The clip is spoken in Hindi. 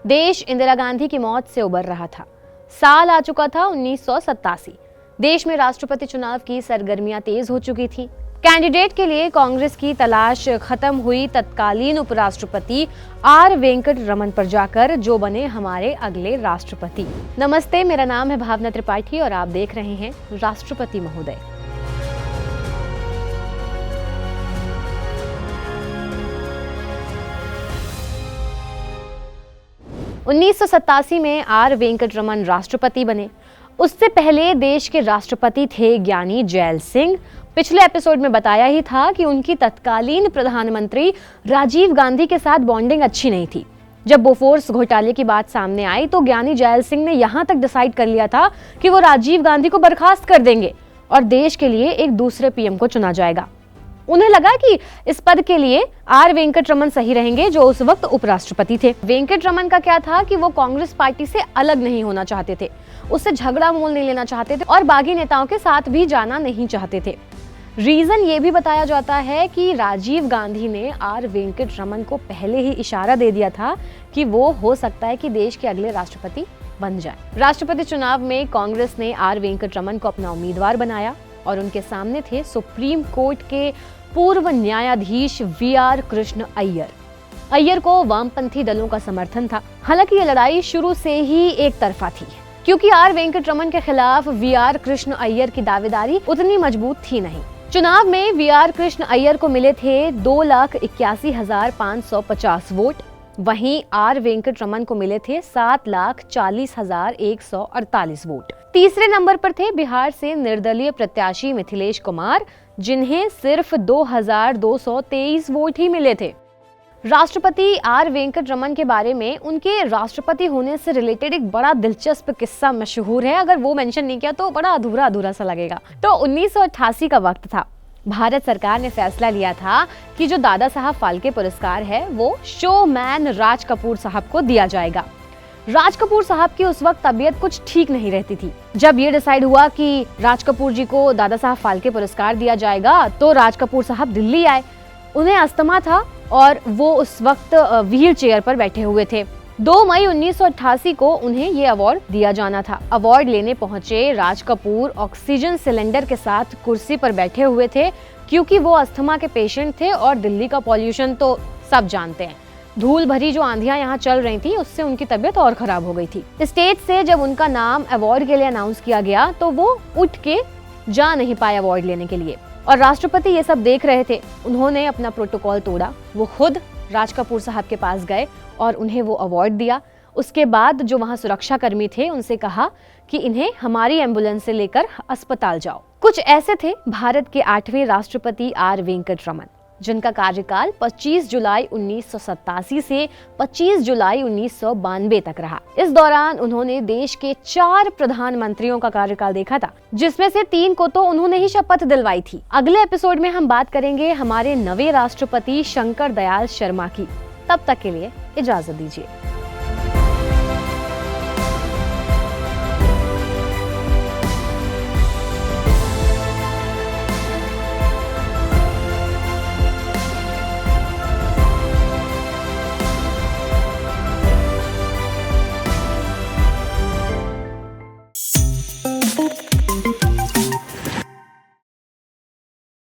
देश इंदिरा गांधी की मौत से उबर रहा था। साल आ चुका था 1987। देश में राष्ट्रपति चुनाव की सरगर्मियां तेज हो चुकी थी। कैंडिडेट के लिए कांग्रेस की तलाश खत्म हुई। तत्कालीन उपराष्ट्रपति आर वेंकट रमन पर जाकर जो बने हमारे अगले राष्ट्रपति। नमस्ते, मेरा नाम है भावना त्रिपाठी और आप देख रहे हैं राष्ट्रपति महोदय। उन्नीस में आर वेंकट रमन राष्ट्रपति बने। उससे पहले देश के राष्ट्रपति थे ज्ञानी जैल सिंह। पिछले एपिसोड में बताया ही था कि उनकी तत्कालीन प्रधानमंत्री राजीव गांधी के साथ बॉन्डिंग अच्छी नहीं थी। जब बोफोर्स घोटाले की बात सामने आई तो ज्ञानी जैल सिंह ने यहां तक डिसाइड कर लिया था कि वो राजीव गांधी को बर्खास्त कर देंगे और देश के लिए एक दूसरे पीएम को चुना जाएगा। उन्हें लगा कि इस पद के लिए आर वेंकट रमन सही रहेंगे, जो उस वक्त उपराष्ट्रपति थे। वेंकट रमन का क्या था कि वो कांग्रेस पार्टी से अलग नहीं होना चाहते थे, उससे झगड़ा मोल नहीं लेना चाहते थे और बागी नेताओं के साथ भी जाना नहीं चाहते थे। रीजन ये भी बताया जाता है कि राजीव गांधी ने आर वेंकट रमन को पहले ही इशारा दे दिया था कि वो हो सकता है कि देश के अगले राष्ट्रपति बन जाए। राष्ट्रपति चुनाव में कांग्रेस ने आर वेंकट रमन को अपना उम्मीदवार बनाया और उनके सामने थे सुप्रीम कोर्ट के पूर्व न्यायाधीश वी.आर. कृष्ण अय्यर। अय्यर को वामपंथी दलों का समर्थन था। हालांकि ये लड़ाई शुरू से ही एक तरफा थी, क्योंकि आर वेंकट रमन के खिलाफ वी.आर. कृष्ण अय्यर की दावेदारी उतनी मजबूत थी नहीं। चुनाव में वी.आर. कृष्ण अय्यर को मिले थे 2,81,550 वोट, वहीं आर वेंकट रमन को मिले थे 7,40,148 वोट। तीसरे नंबर पर थे बिहार से निर्दलीय प्रत्याशी मिथिलेश कुमार, जिन्हें सिर्फ 2,223 वोट ही मिले थे। राष्ट्रपति आर वेंकट रमन के बारे में उनके राष्ट्रपति होने से रिलेटेड एक बड़ा दिलचस्प किस्सा मशहूर है। अगर वो मेंशन नहीं किया तो बड़ा अधूरा अधूरा सा लगेगा। तो 1988 का वक्त था। भारत सरकार ने फैसला लिया था कि जो दादा साहब फाल्के पुरस्कार है वो शोमैन राज कपूर साहब को दिया जाएगा। राज कपूर साहब की उस वक्त तबीयत कुछ ठीक नहीं रहती थी। जब ये डिसाइड हुआ कि राज कपूर जी को दादा साहब फाल्के पुरस्कार दिया जाएगा तो राज कपूर साहब दिल्ली आए। उन्हें अस्थमा था और वो उस वक्त व्हील चेयर पर बैठे हुए थे। 2 मई 1988 को उन्हें ये अवार्ड दिया जाना था। अवार्ड लेने पहुंचे राज कपूर ऑक्सीजन सिलेंडर के साथ कुर्सी पर बैठे हुए थे, क्योंकि वो अस्थमा के पेशेंट थे और दिल्ली का पॉल्यूशन तो सब जानते हैं। धूल भरी जो आंधियां यहाँ चल रही थी उससे उनकी तबीयत और खराब हो गई थी। स्टेज से जब उनका नाम अवार्ड के लिए अनाउंस किया गया तो वो उठ के जा नहीं पाए अवार्ड लेने के लिए, और राष्ट्रपति ये सब देख रहे थे। उन्होंने अपना प्रोटोकॉल तोड़ा। वो खुद राज कपूर साहब के पास गए और उन्हें वो अवार्ड दिया। उसके बाद जो वहाँ सुरक्षा कर्मी थे उनसे कहा कि इन्हें हमारी एम्बुलेंस से लेकर अस्पताल जाओ। कुछ ऐसे थे भारत के 8वें राष्ट्रपति आर वेंकट रमन, जिनका कार्यकाल 25 जुलाई 1987 से 25 जुलाई 1992 तक रहा। इस दौरान उन्होंने देश के 4 प्रधानमंत्रियों का कार्यकाल देखा था, जिसमें से 3 को तो उन्होंने ही शपथ दिलवाई थी। अगले एपिसोड में हम बात करेंगे हमारे नवे राष्ट्रपति शंकर दयाल शर्मा की। तब तक के लिए इजाजत दीजिए।